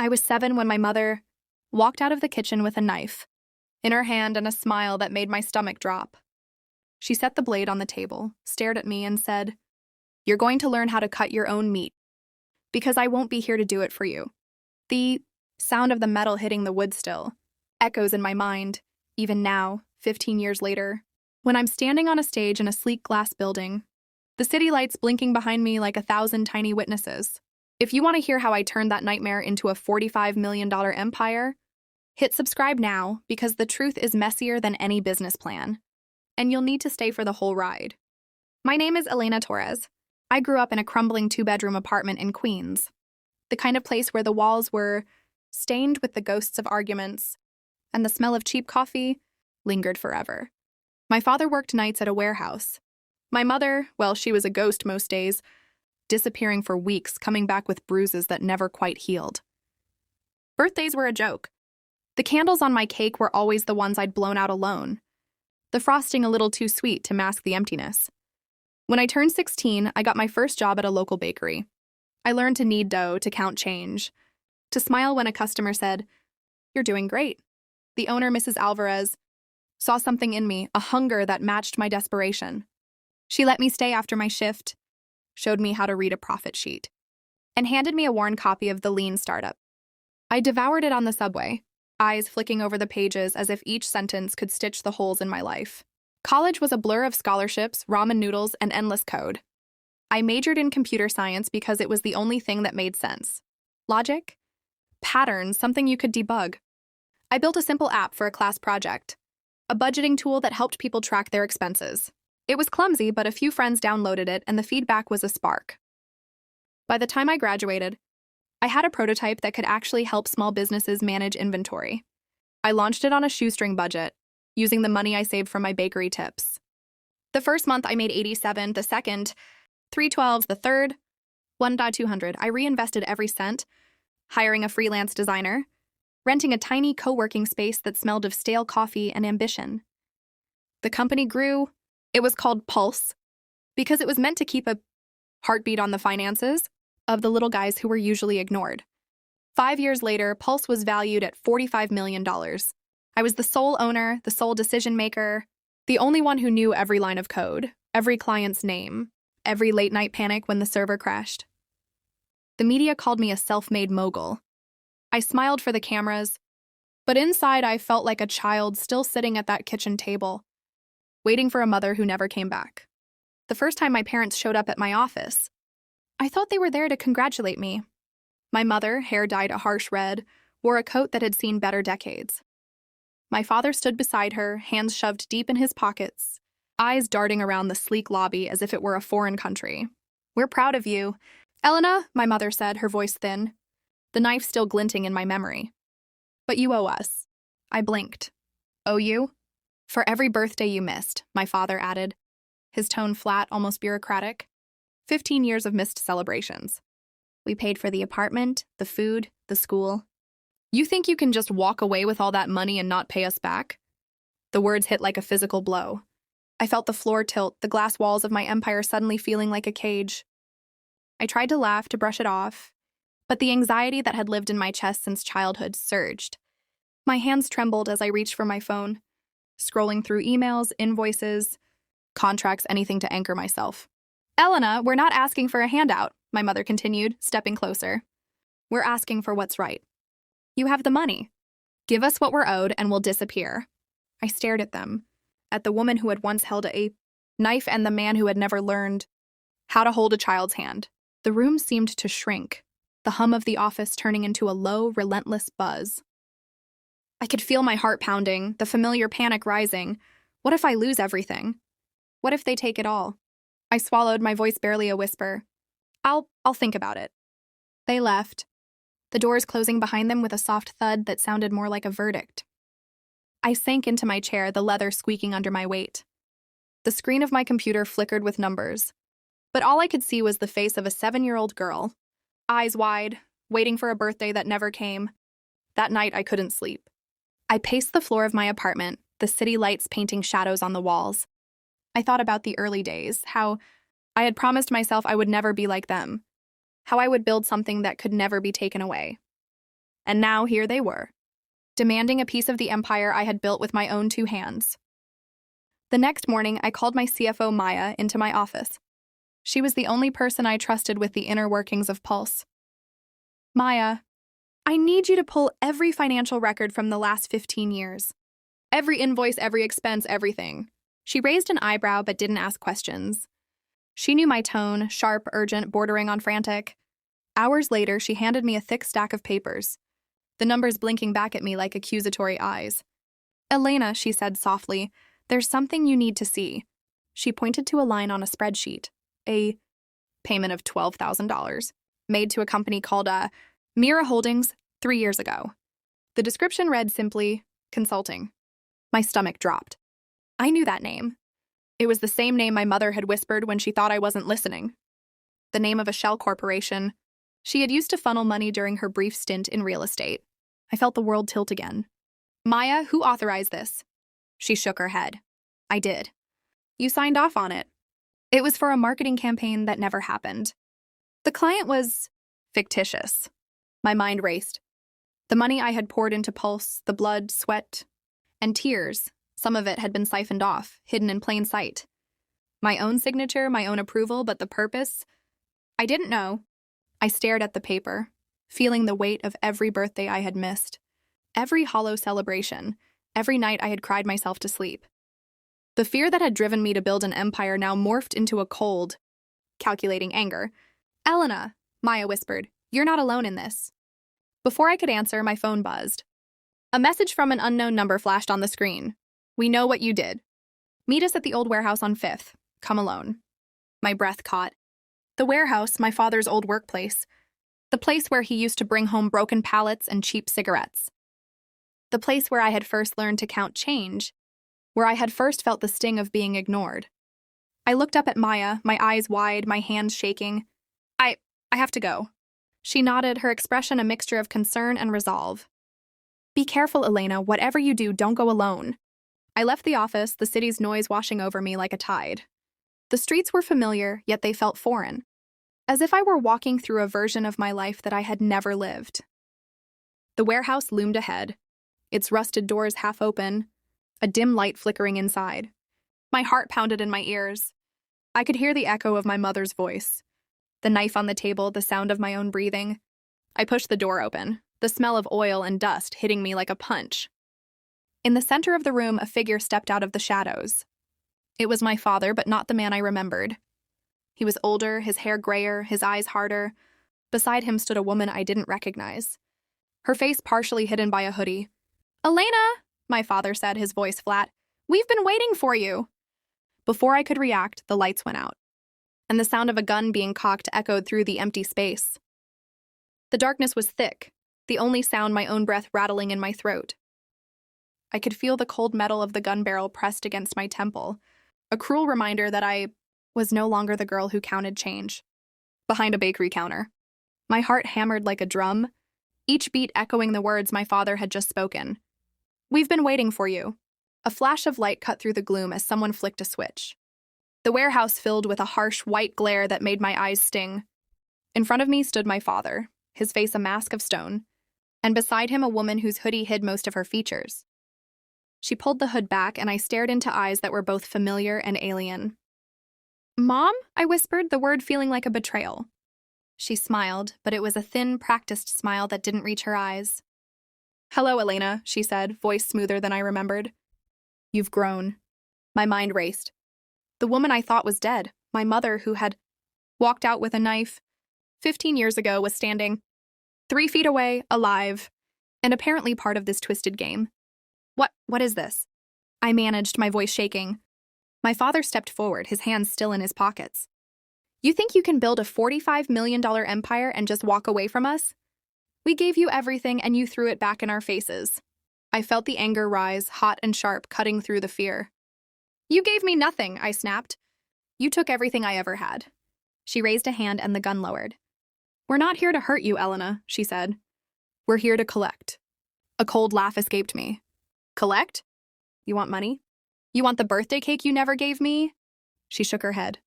I was 7 when my mother walked out of the kitchen with a knife in her hand and a smile that made my stomach drop. She set the blade on the table, stared at me, and said, "You're going to learn how to cut your own meat, because I won't be here to do it for you." The sound of the metal hitting the wood still echoes in my mind, even now, 15 years later, when I'm standing on a stage in a sleek glass building, the city lights blinking behind me like 1,000 tiny witnesses. If you want to hear how I turned that nightmare into a $45 million empire, hit subscribe now, because the truth is messier than any business plan, and you'll need to stay for the whole ride. My name is Elena Torres. I grew up in a crumbling 2-bedroom apartment in Queens, the kind of place where the walls were stained with the ghosts of arguments, and the smell of cheap coffee lingered forever. My father worked nights at a warehouse. My mother, well, she was a ghost most days, disappearing for weeks, coming back with bruises that never quite healed. Birthdays were a joke. The candles on my cake were always the ones I'd blown out alone, the frosting a little too sweet to mask the emptiness. When I turned 16, I got my first job at a local bakery. I learned to knead dough, to count change, to smile when a customer said, "You're doing great." The owner, Mrs. Alvarez, saw something in me, a hunger that matched my desperation. She let me stay after my shift, showed me how to read a profit sheet, and handed me a worn copy of The Lean Startup. I devoured it on the subway, eyes flicking over the pages as if each sentence could stitch the holes in my life. College was a blur of scholarships, ramen noodles, and endless code. I majored in computer science because it was the only thing that made sense. Logic? Patterns, something you could debug. I built a simple app for a class project, a budgeting tool that helped people track their expenses. It was clumsy, but a few friends downloaded it, and the feedback was a spark. By the time I graduated, I had a prototype that could actually help small businesses manage inventory. I launched it on a shoestring budget, using the money I saved from my bakery tips. The first month I made 87, the second, 312, the third, 1,200. I reinvested every cent, hiring a freelance designer, renting a tiny co-working space that smelled of stale coffee and ambition. The company grew. It was called Pulse, because it was meant to keep a heartbeat on the finances of the little guys who were usually ignored. 5 years later, Pulse was valued at $45 million. I was the sole owner, the sole decision maker, the only one who knew every line of code, every client's name, every late-night panic when the server crashed. The media called me a self-made mogul. I smiled for the cameras, but inside I felt like a child still sitting at that kitchen table, waiting for a mother who never came back. The first time my parents showed up at my office, I thought they were there to congratulate me. My mother, hair dyed a harsh red, wore a coat that had seen better decades. My father stood beside her, hands shoved deep in his pockets, eyes darting around the sleek lobby as if it were a foreign country. "We're proud of you." "Elena," my mother said, her voice thin, the knife still glinting in my memory. "But you owe us." I blinked. "Owe you?" "For every birthday you missed," my father added, his tone flat, almost bureaucratic. 15 years of missed celebrations. "We paid for the apartment, the food, the school." "You think you can just walk away with all that money and not pay us back?" The words hit like a physical blow. I felt the floor tilt, the glass walls of my empire suddenly feeling like a cage. I tried to laugh, to brush it off, but the anxiety that had lived in my chest since childhood surged. My hands trembled as I reached for my phone, scrolling through emails, invoices, contracts, anything to anchor myself. "Elena, we're not asking for a handout," my mother continued, stepping closer. "We're asking for what's right. You have the money. Give us what we're owed and we'll disappear." I stared at them, at the woman who had once held a knife and the man who had never learned how to hold a child's hand. The room seemed to shrink, the hum of the office turning into a low, relentless buzz. I could feel my heart pounding, the familiar panic rising. What if I lose everything? What if they take it all? I swallowed, my voice barely a whisper. I'll think about it." They left, the doors closing behind them with a soft thud that sounded more like a verdict. I sank into my chair, the leather squeaking under my weight. The screen of my computer flickered with numbers, but all I could see was the face of a 7-year-old girl, eyes wide, waiting for a birthday that never came. That night, I couldn't sleep. I paced the floor of my apartment, the city lights painting shadows on the walls. I thought about the early days, how I had promised myself I would never be like them, how I would build something that could never be taken away. And now here they were, demanding a piece of the empire I had built with my own 2 hands. The next morning, I called my CFO, Maya, into my office. She was the only person I trusted with the inner workings of Pulse. Maya, I need you to pull every financial record from the last 15 years. Every invoice, every expense, everything. She raised an eyebrow but didn't ask questions. She knew my tone, sharp, urgent, bordering on frantic. Hours later, she handed me a thick stack of papers, the numbers blinking back at me like accusatory eyes. Elena, she said softly, there's something you need to see. She pointed to a line on a spreadsheet, a payment of $12,000, made to a company called Mira Holdings 3 years ago. The description read simply, consulting. My stomach dropped. I knew that name. It was the same name my mother had whispered when she thought I wasn't listening. The name of a shell corporation she had used to funnel money during her brief stint in real estate. I felt the world tilt again. Maya, who authorized this? She shook her head. I did. You signed off on it. It was for a marketing campaign that never happened. The client was fictitious. My mind raced. The money I had poured into Pulse, the blood, sweat, and tears, some of it had been siphoned off, hidden in plain sight. My own signature, my own approval, but the purpose? I didn't know. I stared at the paper, feeling the weight of every birthday I had missed, every hollow celebration, every night I had cried myself to sleep. The fear that had driven me to build an empire now morphed into a cold, calculating anger. Elena, Maya whispered, you're not alone in this. Before I could answer, my phone buzzed. A message from an unknown number flashed on the screen. We know what you did. Meet us at the old warehouse on 5th. Come alone. My breath caught. The warehouse, my father's old workplace. The place where he used to bring home broken pallets and cheap cigarettes. The place where I had first learned to count change, where I had first felt the sting of being ignored. I looked up at Maya, my eyes wide, my hands shaking. I have to go. She nodded, her expression a mixture of concern and resolve. Be careful, Elena. Whatever you do, don't go alone. I left the office, the city's noise washing over me like a tide. The streets were familiar, yet they felt foreign, as if I were walking through a version of my life that I had never lived. The warehouse loomed ahead, its rusted doors half open, a dim light flickering inside. My heart pounded in my ears. I could hear the echo of my mother's voice, the knife on the table, the sound of my own breathing. I pushed the door open, the smell of oil and dust hitting me like a punch. In the center of the room, a figure stepped out of the shadows. It was my father, but not the man I remembered. He was older, his hair grayer, his eyes harder. Beside him stood a woman I didn't recognize, her face partially hidden by a hoodie. Elena, my father said, his voice flat. We've been waiting for you. Before I could react, the lights went out, and the sound of a gun being cocked echoed through the empty space. The darkness was thick, the only sound my own breath rattling in my throat. I could feel the cold metal of the gun barrel pressed against my temple, a cruel reminder that I was no longer the girl who counted change behind a bakery counter. My heart hammered like a drum, each beat echoing the words my father had just spoken. We've been waiting for you. A flash of light cut through the gloom as someone flicked a switch. The warehouse filled with a harsh white glare that made my eyes sting. In front of me stood my father, his face a mask of stone, and beside him a woman whose hoodie hid most of her features. She pulled the hood back, and I stared into eyes that were both familiar and alien. Mom? I whispered, the word feeling like a betrayal. She smiled, but it was a thin, practiced smile that didn't reach her eyes. Hello, Elena, she said, voice smoother than I remembered. You've grown. My mind raced. The woman I thought was dead, my mother who had walked out with a knife 15 years ago, was standing 3 feet away, alive, and apparently part of this twisted game. What is this? I managed, my voice shaking. My father stepped forward, his hands still in his pockets. You think you can build a $45 million empire and just walk away from us? We gave you everything and you threw it back in our faces. I felt the anger rise, hot and sharp, cutting through the fear. You gave me nothing, I snapped. You took everything I ever had. She raised a hand and the gun lowered. We're not here to hurt you, Elena, she said. We're here to collect. A cold laugh escaped me. Collect? You want money? You want the birthday cake you never gave me? She shook her head.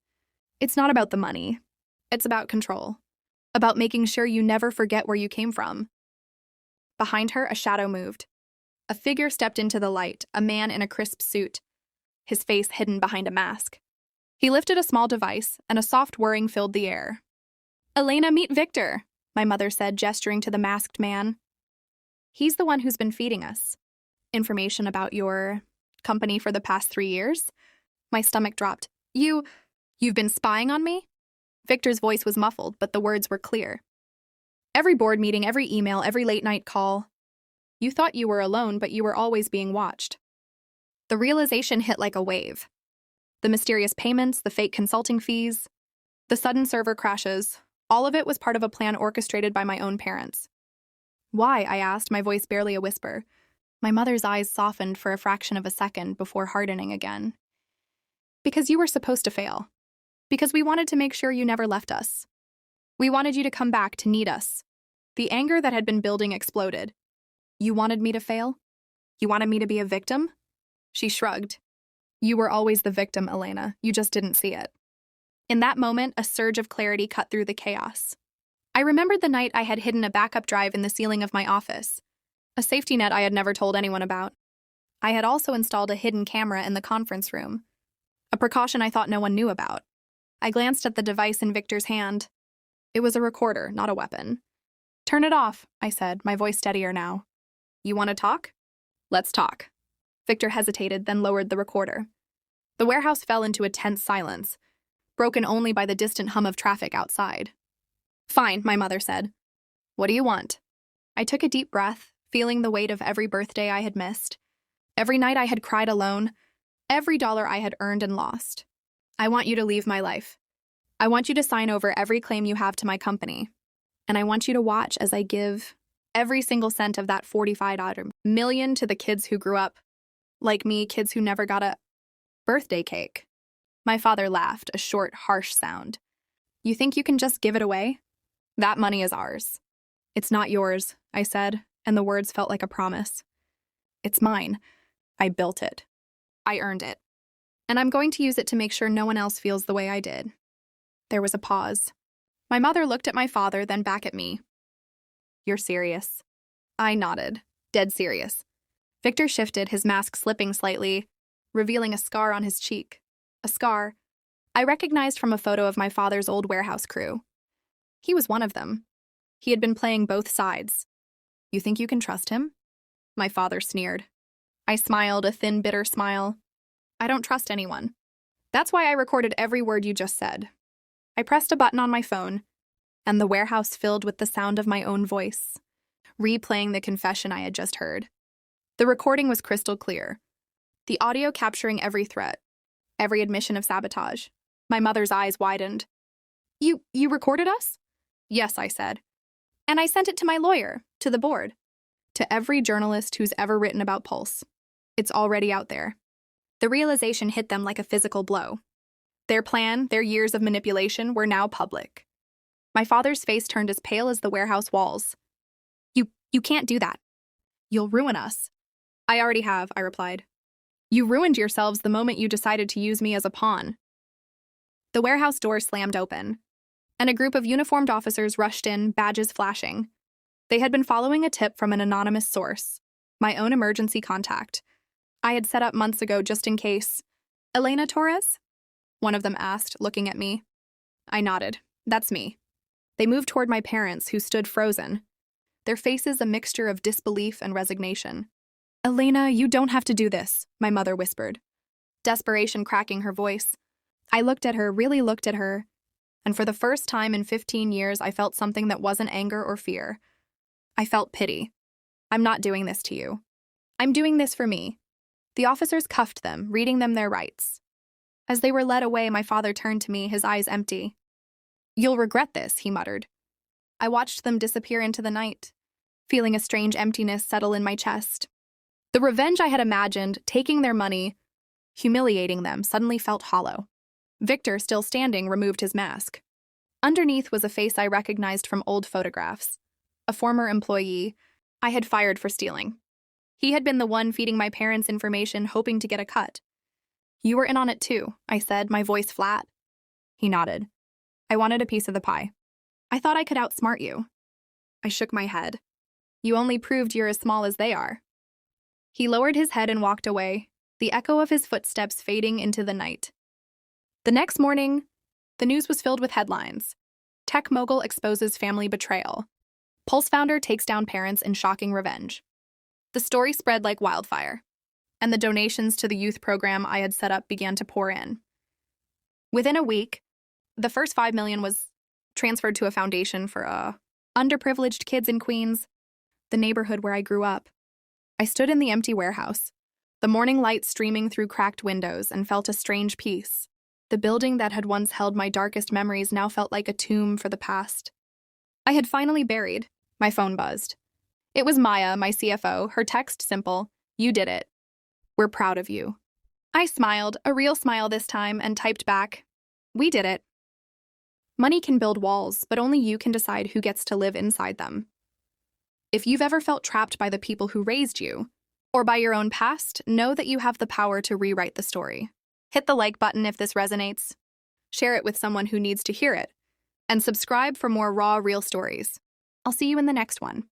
It's not about the money. It's about control. About making sure you never forget where you came from. Behind her, a shadow moved. A figure stepped into the light, a man in a crisp suit, his face hidden behind a mask. He lifted a small device, and a soft whirring filled the air. "Elena, meet Victor," my mother said, gesturing to the masked man. "He's the one who's been feeding us. Information about your company for the past 3 years?" My stomach dropped. You've been spying on me?" Victor's voice was muffled, but the words were clear. "Every board meeting, every email, every late-night call. You thought you were alone, but you were always being watched." The realization hit like a wave. The mysterious payments, the fake consulting fees, the sudden server crashes, all of it was part of a plan orchestrated by my own parents. "Why?" I asked, my voice barely a whisper. My mother's eyes softened for a fraction of a second before hardening again. "Because you were supposed to fail. Because we wanted to make sure you never left us. We wanted you to come back to need us." The anger that had been building exploded. "You wanted me to fail? You wanted me to be a victim?" She shrugged. "You were always the victim, Elena. You just didn't see it." In that moment, a surge of clarity cut through the chaos. I remembered the night I had hidden a backup drive in the ceiling of my office, a safety net I had never told anyone about. I had also installed a hidden camera in the conference room, a precaution I thought no one knew about. I glanced at the device in Victor's hand. It was a recorder, not a weapon. "Turn it off," I said, my voice steadier now. "You want to talk? Let's talk." Victor hesitated, then lowered the recorder. The warehouse fell into a tense silence, broken only by the distant hum of traffic outside. "Fine," my mother said. "What do you want?" I took a deep breath, feeling the weight of every birthday I had missed, every night I had cried alone, every dollar I had earned and lost. "I want you to leave my life. I want you to sign over every claim you have to my company. And I want you to watch as I give every single cent of that $45 million to the kids who grew up, like me, kids who never got a birthday cake." My father laughed, a short, harsh sound. "You think you can just give it away? That money is ours." "It's not yours," I said, and the words felt like a promise. "It's mine. I built it. I earned it. And I'm going to use it to make sure no one else feels the way I did." There was a pause. My mother looked at my father, then back at me. "You're serious?" I nodded, dead serious. Victor shifted, his mask slipping slightly, revealing a scar on his cheek. A scar I recognized from a photo of my father's old warehouse crew. He was one of them. He had been playing both sides. "You think you can trust him?" My father sneered. I smiled, a thin, bitter smile. "I don't trust anyone. That's why I recorded every word you just said." I pressed a button on my phone, and the warehouse filled with the sound of my own voice, replaying the confession I had just heard. The recording was crystal clear, the audio capturing every threat, every admission of sabotage. My mother's eyes widened. You recorded us?" "Yes," I said. "And I sent it to my lawyer, to the board, to every journalist who's ever written about Pulse. It's already out there." The realization hit them like a physical blow. Their plan, their years of manipulation, were now public. My father's face turned as pale as the warehouse walls. You can't do that. You'll ruin us." "I already have," I replied. "You ruined yourselves the moment you decided to use me as a pawn." The warehouse door slammed open, and a group of uniformed officers rushed in, badges flashing. They had been following a tip from an anonymous source, my own emergency contact. I had set up months ago just in case. "Elena Torres?" one of them asked, looking at me. I nodded. "That's me." They moved toward my parents, who stood frozen, their faces a mixture of disbelief and resignation. "Elena, you don't have to do this," my mother whispered, desperation cracking her voice. I looked at her, really looked at her, and for the first time in 15 years, I felt something that wasn't anger or fear. I felt pity. "I'm not doing this to you. I'm doing this for me." The officers cuffed them, reading them their rights. As they were led away, my father turned to me, his eyes empty. "You'll regret this," he muttered. I watched them disappear into the night, feeling a strange emptiness settle in my chest. The revenge I had imagined, taking their money, humiliating them, suddenly felt hollow. Victor, still standing, removed his mask. Underneath was a face I recognized from old photographs, a former employee I had fired for stealing. He had been the one feeding my parents information, hoping to get a cut. "You were in on it too," I said, my voice flat. He nodded. "I wanted a piece of the pie. I thought I could outsmart you." I shook my head. You only proved you're as small as they are. He lowered his head and walked away, the echo of his footsteps fading into the night. The next morning, the news was filled with headlines. Tech mogul exposes family betrayal. Pulse founder takes down parents in shocking revenge. The story spread like wildfire, and the donations to the youth program I had set up began to pour in. Within a week, the first $5 million was transferred to a foundation for underprivileged kids in Queens, the neighborhood where I grew up. I stood in the empty warehouse, the morning light streaming through cracked windows, and felt a strange peace. The building that had once held my darkest memories now felt like a tomb for the past. I had finally buried. My phone buzzed. It was Maya, my CFO, her text simple, "You did it. We're proud of you." I smiled, a real smile this time, and typed back, "We did it." Money can build walls, but only you can decide who gets to live inside them. If you've ever felt trapped by the people who raised you, or by your own past, know that you have the power to rewrite the story. Hit the like button if this resonates, share it with someone who needs to hear it, and subscribe for more raw, real stories. I'll see you in the next one.